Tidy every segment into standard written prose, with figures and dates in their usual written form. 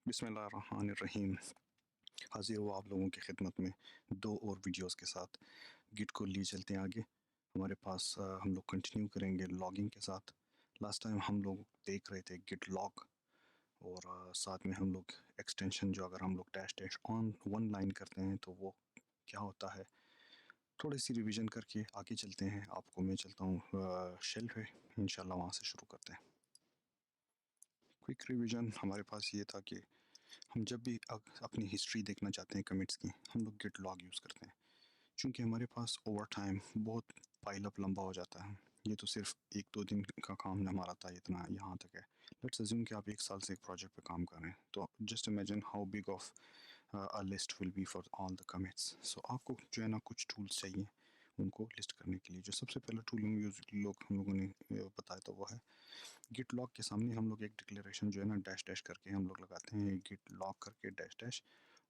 बिस्मिल्लाहिर्रहमानिर्रहीम। हाज़िर हुआ आप लोगों की खिदमत में दो और वीडियोस के साथ। गिट को लिए चलते हैं आगे। हमारे पास हम लोग कंटिन्यू करेंगे लॉगिंग के साथ। लास्ट टाइम हम लोग देख रहे थे गिट लॉग और साथ में हम लोग एक्सटेंशन जो अगर हम लोग dash dash on one line करते हैं तो वो क्या होता है। थोड़ी सी रिवीजन करके आगे चलते हैं। आपको मैं चलता हूँ शेल पे, इंशाल्लाह वहाँ से शुरू करते हैं। क्विक रिवीजन हमारे पास ये था कि हम जब भी अपनी हिस्ट्री देखना चाहते हैं कमिट्स की, हम लोग गिट लॉग यूज़ करते हैं। क्योंकि हमारे पास ओवर टाइम बहुत पाइल अप लंबा हो जाता है। ये तो सिर्फ 1-2 दिन का काम हमारा था, इतना यहाँ तक है। लेट्स अज्यूम कि आप 1 साल से एक प्रोजेक्ट पे काम कर रहे हैं, तो just imagine how big of a list will be for all the commits. So आपको जो है ना कुछ टूल्स चाहिए उनको लिस्ट करने के लिए। जो सबसे पहला टूल हम लोगों ने बताया तो वो है गिट लॉग। के सामने हम लोग एक डिक्लेरेशन जो है ना डैश डैश करके हम लोग लगाते हैं, गिट लॉग करके डैश डैश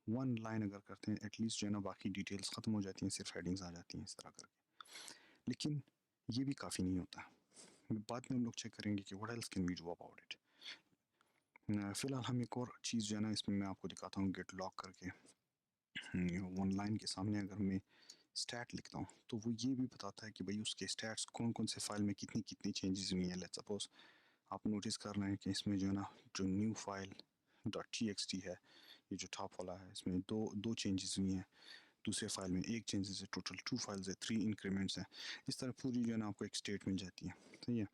वन लाइन अगर करते हैं एटलीस्ट जो है ना बाकी डिटेल्स ख़त्म हो जाती हैं, सिर्फ हेडिंग्स आ जाती हैं इस तरह करके। लेकिन ये भी काफ़ी नहीं होता। बाद में हम लोग चेक करेंगे कि what else can we do about it. फ़िलहाल हम एक और चीज़ जो है ना इसमें मैं आपको दिखाता हूँ गिट लॉग करके। वन लाइन के सामने अगर मैं स्टैट लिखता हूँ तो वो ये भी बताता है कि भाई उसके स्टैट्स कौन कौन से फाइल में कितनी कितनी चेंजेस हुई हैं। लेट्स सपोज आप नोटिस कर रहे हैं कि इसमें जो है ना जो न्यू फाइल .txt है, ये जो टॉप वाला है, इसमें दो चेंजेस हुई हैं। दूसरे फाइल में एक चेंजेस है। टोटल 2 फाइल्स है, 3 इंक्रीमेंट्स हैं। इस तरह पूरी जो है ना आपको एक स्टेट मिल जाती है। सही है।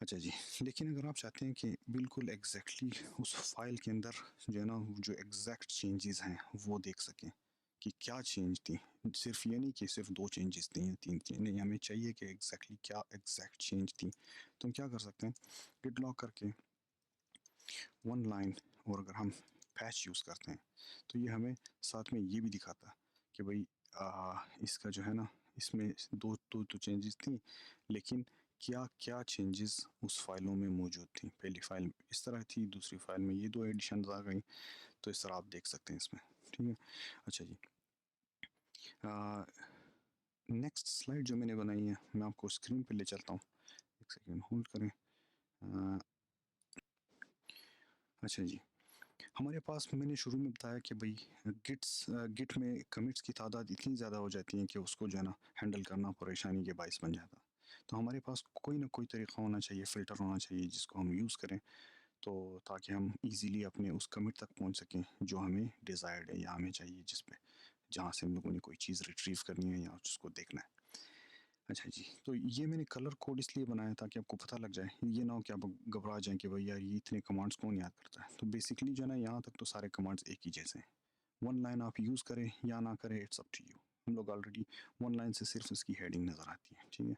अच्छा जी, लेकिन अगर आप चाहते हैं कि बिल्कुल एग्जैक्टली उस फाइल के अंदर जो है ना जो एग्जैक्ट चेंजेस हैं वो देख सकें कि क्या चेंज थी, सिर्फ ये नहीं कि सिर्फ 2 चेंजेस थी या 3 चेंज नहीं, हमें चाहिए कि एग्जैक्टली क्या एग्जैक्ट चेंज थी। तो हम क्या कर सकते हैं, गिट लॉग करके वन लाइन, और अगर हम पैच यूज़ करते हैं तो ये हमें साथ में ये भी दिखाता है कि भाई इसका जो है ना इसमें दो चेंजेस थी, लेकिन क्या क्या चेंजेस उस फाइलों में मौजूद थी। पहली फाइल इस तरह थी, दूसरी फाइल में ये 2 एडिशन आ गई। तो इस तरह आप देख सकते हैं इसमें। ठीक है। अच्छा जी, नेक्स्ट स्लाइड जो मैंने बनाई है मैं आपको स्क्रीन पे ले चलता हूँ। एक सेकेंड होल्ड करें। अच्छा जी, हमारे पास मैंने शुरू में बताया कि भाई गिट में कमिट्स की तादाद इतनी ज़्यादा हो जाती है कि उसको जो है ना हैंडल करना परेशानी के बायस बन जाता। तो हमारे पास कोई ना कोई तरीका होना चाहिए, फ़िल्टर होना चाहिए जिसको हम यूज़ करें, तो ताकि हम इजीली अपने उस कमिट तक पहुंच सकें जो हमें डिज़ायर्ड है या हमें चाहिए, जिस पे जहाँ से हम लोगों ने कोई चीज़ रिट्रीव करनी है या उसको देखना है। अच्छा जी, तो ये मैंने कलर कोड इसलिए बनाया ताकि आपको पता लग जाए, ये ना हो कि आप घबरा जाएं कि भाई यार ये इतने कमांड्स कौन याद करता है। तो बेसिकली जो है ना यहाँ तक तो सारे कमांड्स एक ही जैसे हैं। वन लाइन आप यूज़ करें या ना करें, इट्स अप टू यू। हम लोग ऑलरेडी वन लाइन से सिर्फ इसकी हेडिंग नज़र आती है। ठीक है,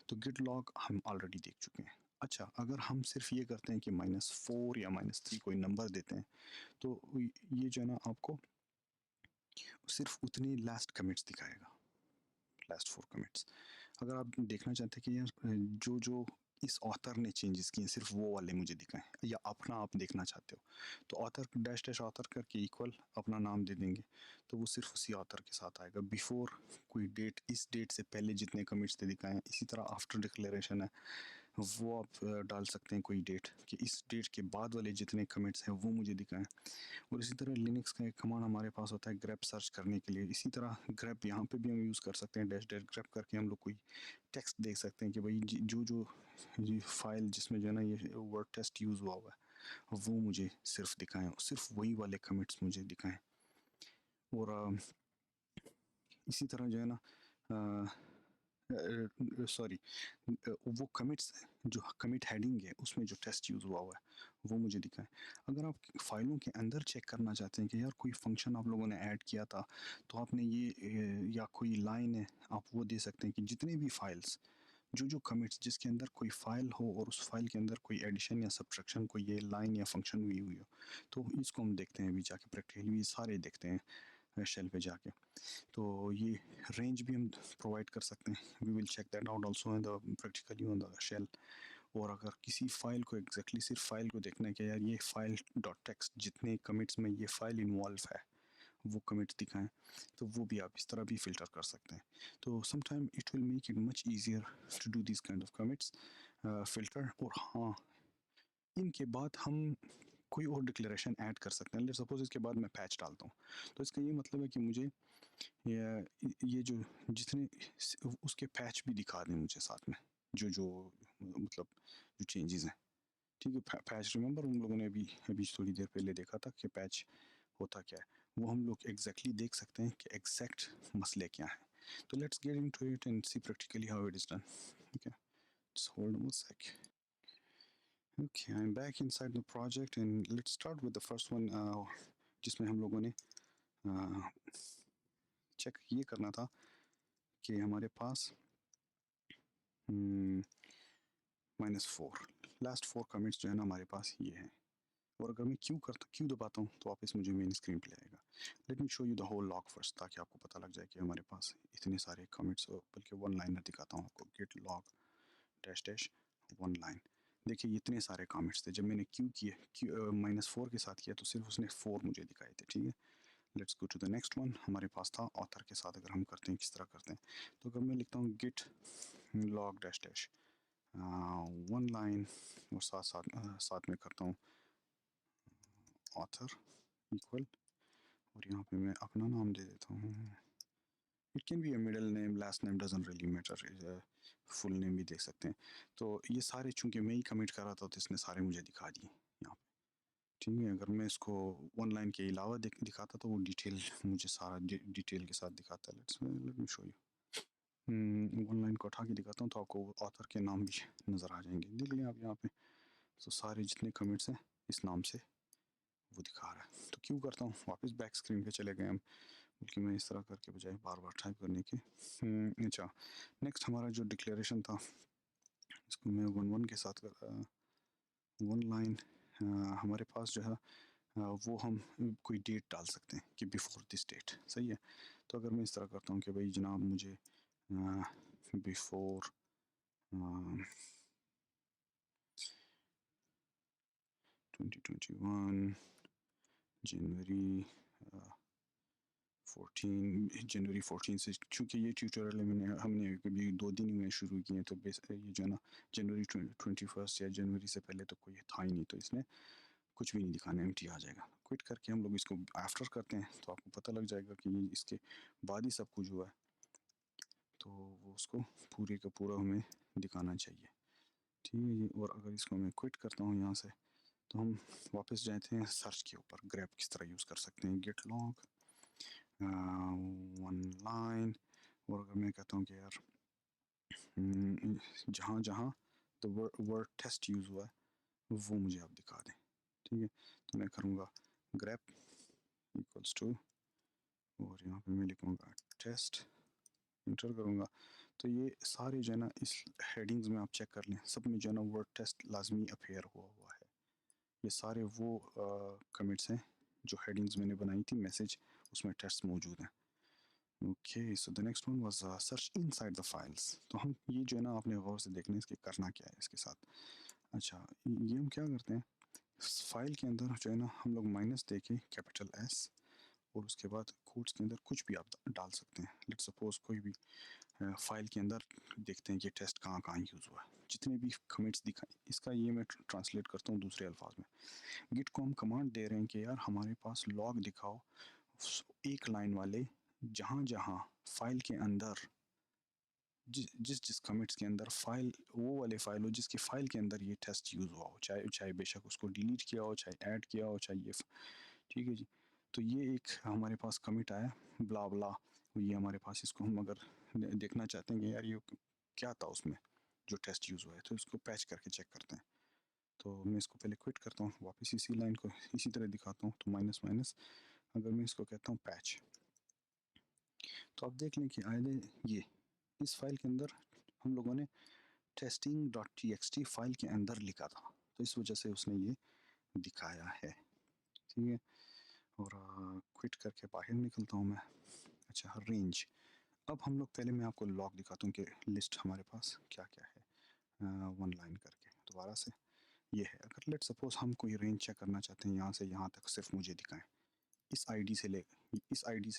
तो गिट लॉग हम ऑलरेडी देख चुके हैं। अच्छा, अगर हम सिर्फ ये करते हैं कि -4 या -3 कोई नंबर देते हैं, तो ये जो है ना आपको सिर्फ उतनी लास्ट कमिट्स दिखाएगा, लास्ट 4 कमिट्स। अगर आप देखना चाहते हैं कि यार जो जो इस ऑथर ने चेंजेस किए सिर्फ वो वाले मुझे दिखाएं, या अपना आप देखना चाहते हो, तो ऑथर डैश डैश ऑथर करके इक्वल अपना नाम दे देंगे, तो वो सिर्फ उसी ऑथर के साथ आएगा। बिफोर कोई डेट, इस डेट से पहले जितने कमिट्स थे दिखाएं। इसी तरह आफ्टर डिक्लेरेशन है, वो आप डाल सकते हैं कोई डेट कि इस डेट के बाद वाले जितने कमिट्स हैं वो मुझे दिखाएं। और इसी तरह लिनक्स का एक कमांड हमारे पास होता है ग्रेप सर्च करने के लिए। इसी तरह ग्रेप यहाँ पे भी हम यूज़ कर सकते हैं। डैश डैश ग्रेप करके हम लोग कोई टेक्स्ट देख सकते हैं कि भाई जो जो ये फाइल जिसमें जो है ना ये वर्ड टेस्ट यूज़ हुआ हुआ है वो मुझे सिर्फ दिखाएं, सिर्फ वही वाले कमिट्स मुझे दिखाएं। और इसी तरह जो है ना सॉरी, वो कमिट्स जो कमिट हेडिंग है उसमें जो टेस्ट यूज़ हुआ हुआ है वो मुझे दिखाएं। अगर आप फाइलों के अंदर चेक करना चाहते हैं कि यार कोई फंक्शन आप लोगों ने ऐड किया था, तो आपने ये या कोई लाइन है, आप वो दे सकते हैं कि जितने भी फाइल्स जो जो कमिट्स जिसके अंदर कोई फाइल हो और उस फाइल के अंदर कोई एडिशन या सब्ट्रैक्शन, कोई ये लाइन या फंक्शन हुई हो, तो इसको हम देखते हैं अभी जाके प्रैक्टिकली, सारे देखते हैं शेल पे जाके। तो ये रेंज भी हम प्रोवाइड कर सकते हैं। We will check that out also in the practically on the shell. और अगर किसी फाइल को एग्जैक्टली सिर्फ फाइल को देखना है कि यार ये फाइल डॉट टेक्स्ट जितने कमिट्स में ये फाइल इन्वॉल्व है वो कमिट्स दिखाएं, तो वो भी आप इस तरह भी फ़िल्टर कर सकते हैं। तो some time it will make it much easier to do this kind of commits filter. और हाँ, इनके बाद हम कोई और डिक्लेरेशन ऐड कर सकते हैं। लेट्स सपोज इसके बाद मैं पैच डालता हूँ, तो इसका ये मतलब है कि मुझे ये जो जितने उसके पैच भी दिखा दें मुझे साथ में, जो जो मतलब जो चेंजेस हैं। ठीक है, पैच रिमेंबर उन लोगों ने अभी अभी थोड़ी देर पहले देखा था कि पैच होता क्या है, वो हम लोग एग्जैक्टली देख सकते हैं कि एग्जैक्ट मसले क्या हैं। तो let's get into it and see practically how it is done. Okay, just hold one sec. Okay, I'm back inside the project and let's start with the first one, जिसमें हम लोगों ने चेक ये करना था कि हमारे पास -4 लास्ट 4 कमेंट्स जो है ना हमारे पास ये हैं, और अगर मैं क्यू दबाता हूँ तो वापस मुझे मेन स्क्रीन पे आएगा। Let me show you the whole log first, ताकि आपको पता लग जाए कि हमारे पास इतने सारे कमेंट्स, बल्कि वन लाइनर दिखाता हूँ आपको, get log dash dash one line. देखिए ये इतने सारे कमेंट्स थे, जब मैंने क्यू किए -4 के साथ किया तो सिर्फ उसने 4 मुझे दिखाए थे। ठीक है, let's go to the next one. हमारे पास था ऑथर के साथ, अगर हम करते हैं किस तरह करते हैं, तो अगर मैं लिखता हूँ git log dash dash one line, और साथ में करता हूँ ऑथर इक्वल, और यहाँ पे मैं अपना नाम दे देता हूँ। It can be a middle name, last name doesn't really matter, full name भी दे सकते हैं। तो ये सारे चूंकि मैं ही कमिट कर रहा था तो इसने सारे मुझे दिखा दिए यहाँ पे। ठीक है, अगर मैं इसको वन लाइन के अलावा दिखाता तो वो डिटेल मुझे सारा डिटेल के साथ दिखाता है। Late me show you. One line को उठा के दिखाता हूँ तो आपको ऑथर के नाम भी नज़र आ जाएंगे। देख लिया आप यहाँ पे, तो सारे जितने कमिट्स हैं इस नाम से वो दिखा रहा है। तो क्यों करता हूँ, वापस बैक स्क्रीन पे चले गए हम, बल्कि मैं इस तरह करके बजाय बार बार टाइप करने के। अच्छा, नेक्स्ट हमारा जो डिक्लेरेशन था, इसको मैं वन के साथ वन लाइन, हमारे पास जो है वो हम कोई डेट डाल सकते हैं कि बिफोर दिस डेट। सही है, तो अगर मैं इस तरह करता हूँ कि भाई जनाब मुझे बिफोर 2021 जनवरी 14 से, चूँकि ये ट्यूटोरियल हमने कभी 2 दिन में शुरू किए, तो ये जो है ना जनवरी 21 या जनवरी से पहले तो कोई था ही नहीं, तो इसमें कुछ भी नहीं दिखाना, एम्प्टी आ जाएगा। क्विट करके हम लोग इसको आफ्टर करते हैं तो आपको पता लग जाएगा कि ये इसके बाद ही सब कुछ हुआ है, तो वो उसको पूरे का पूरा हमें दिखाना चाहिए। ठीक है जी, और अगर इसको मैं क्विट करता हूँ यहाँ से, तो हम वापस जाते हैं सर्च के ऊपर, ग्रेप किस तरह यूज़ कर सकते हैं, गेट लॉग वन लाइन, और अगर मैं कहता हूँ कि यार जहाँ जहाँ द वर्ड टेस्ट यूज़ हुआ है वो मुझे आप दिखा दें। ठीक है, तो मैं करूँगा ग्रेप इक्वल्स टू, और यहाँ पे मैं लिखूँगा टेस्ट, इंटर करूँगा, तो ये सारे जो है ना इस हेडिंग्स में आप चेक कर लें, सब में जो है ना वर्ड टेस्ट लाजमी अपेयर हुआ है। ये सारे वो कमिट्स हैं जो हेडिंग्स मैंने बनाई थी मैसेज, उसमें टेस्ट मौजूद हैं। Okay, so the next one was search inside the files. तो हम ये जो है ना आपने गौर से देखना है इसके करना क्या है इसके साथ। अच्छा, ये हम क्या करते हैं, फाइल के अंदर जो है ना हम लोग माइनस दे के कैपिटल एस, और उसके बाद कोड्स के अंदर कुछ भी आप डाल सकते हैं। लेट्स सपोज कोई भी फाइल के अंदर देखते हैं कि टेस्ट कहाँ कहाँ यूज़ हुआ है, जितने भी कमेंट्स दिखाए, इसका ये मैं ट्रांसलेट करता हूँ दूसरे अल्फाज में। गिट को हम कमांड दे रहे हैं कि यार हमारे पास लॉग दिखाओ एक लाइन वाले, जहाँ जहाँ फाइल के अंदर जिस कमिट्स के अंदर फाइल वो वाले फाइल हो जिसकी फाइल के अंदर ये टेस्ट यूज़ हुआ हो, चाहे बेशक उसको डिलीट किया हो, चाहे ऐड किया हो, चाहे ये। ठीक है जी, तो ये एक हमारे पास कमिट आया ब्ला ब्ला, ये हमारे पास, इसको हम अगर देखना चाहते हैं कि यार ये क्या था उसमें जो टेस्ट यूज़ हुआ है, तो इसको पैच करके चेक करते हैं। तो मैं इसको पहले क्विट करता हूँ, वापस इसी लाइन को इसी तरह दिखाता हूँ, तो माइनस माइनस, अगर मैं इसको कहता हूँ पैच, तो आप देख लें कि आए ये इस फाइल के अंदर हम लोगों ने testing.txt फाइल के अंदर लिखा था, तो इस वजह से उसने ये दिखाया है। ठीक है, और क्विट करके बाहर निकलता हूँ मैं। अच्छा, रेंज, अब हम लोग पहले मैं आपको लॉग दिखाता हूँ कि लिस्ट हमारे पास क्या क्या है, वन लाइन करके दोबारा से ये है। अगर लेट सपोज हम कोई रेंज चेक करना चाहते हैं, यहाँ से यहाँ तक सिर्फ मुझे दिखाएं, इस आईडी से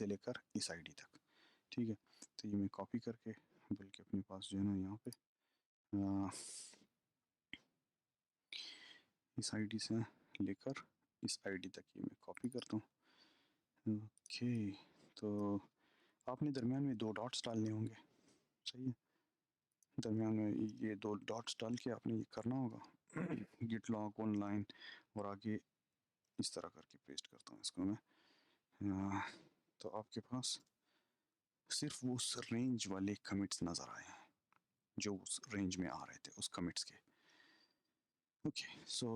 लेकर इस आईडी तक। ठीक है, तो ये मैं कॉपी करके बल्कि अपने पास जो है ना यहाँ पे इस आईडी से लेकर इस आईडी तक ये मैं कॉपी करता हूँ। ओके, तो आपने दरमियान में 2 डॉट्स डालने होंगे, सही है। दरमियान में ये 2 डॉट्स डाल के आपने ये करना होगा गिट लॉग ऑनलाइन, और आगे इस तरह करके पेस्ट करता हूँ इसको मैं। तो आपके पास सिर्फ वो उस रेंज वाले कमिट्स नज़र आए हैं जो उस रेंज में आ रहे थे उस कमिट्स के। Okay, so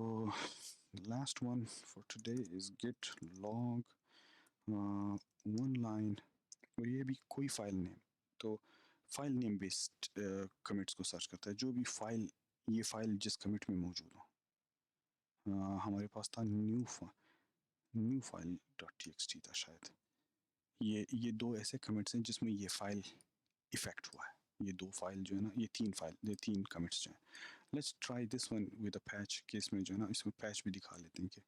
last one for today is git log one line, और ये भी कोई फाइल नेम, तो फाइल नेम बेस्ड कमिट्स को सर्च करता है, जो भी फाइल, ये फाइल जिस कमिट में मौजूद हो। हमारे पास था न्यू फाइल डॉट टी था शायद। ये 2 ऐसे कमिट्स हैं जिसमें ये फाइल इफेक्ट हुआ है। ये 2 फाइल जो है ना, ये 3 कमिट्स जो हैं। Let's try this one with a patch, कि इसमें जो है ना, इसमें पैच भी दिखा लेते हैं कि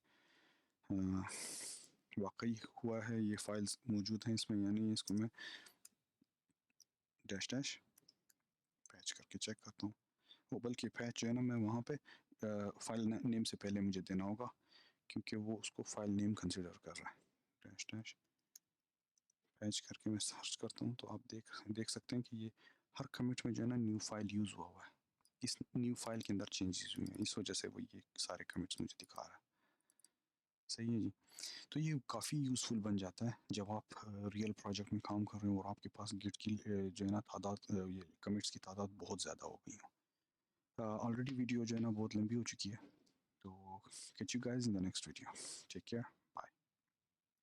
वाकई हुआ है, ये फाइल्स मौजूद हैं इसमें, यानी इसको मैं डैश डैश पैच करके चेक करता हूँ। वो बल्कि पैच जो है ना, मैं वहाँ पे फाइल नेम से पहले मुझे देना होगा, क्योंकि वो उसको फाइल नेम कंसिडर कर रहा है। डैश डैश पैच करके मैं सर्च करता हूँ, तो आप देख सकते हैं कि ये हर कमिट में जो है ना न्यू फाइल यूज़ हुआ हुआ है। इस न्यू फाइल के अंदर चेंजेस हुए हैं, इस वजह से वो ये सारे कमिट्स मुझे दिखा रहा है। सही है जी। तो ये काफ़ी यूज़फुल बन जाता है जब आप रियल प्रोजेक्ट में काम कर रहे हो और आपके पास गिट की जो है ना तादाद, ये कमिट्स की तादाद बहुत ज़्यादा हो गई हो। ऑलरेडी वीडियो जो है ना बहुत लंबी हो चुकी है, तो catch you guys in the next video. Take care.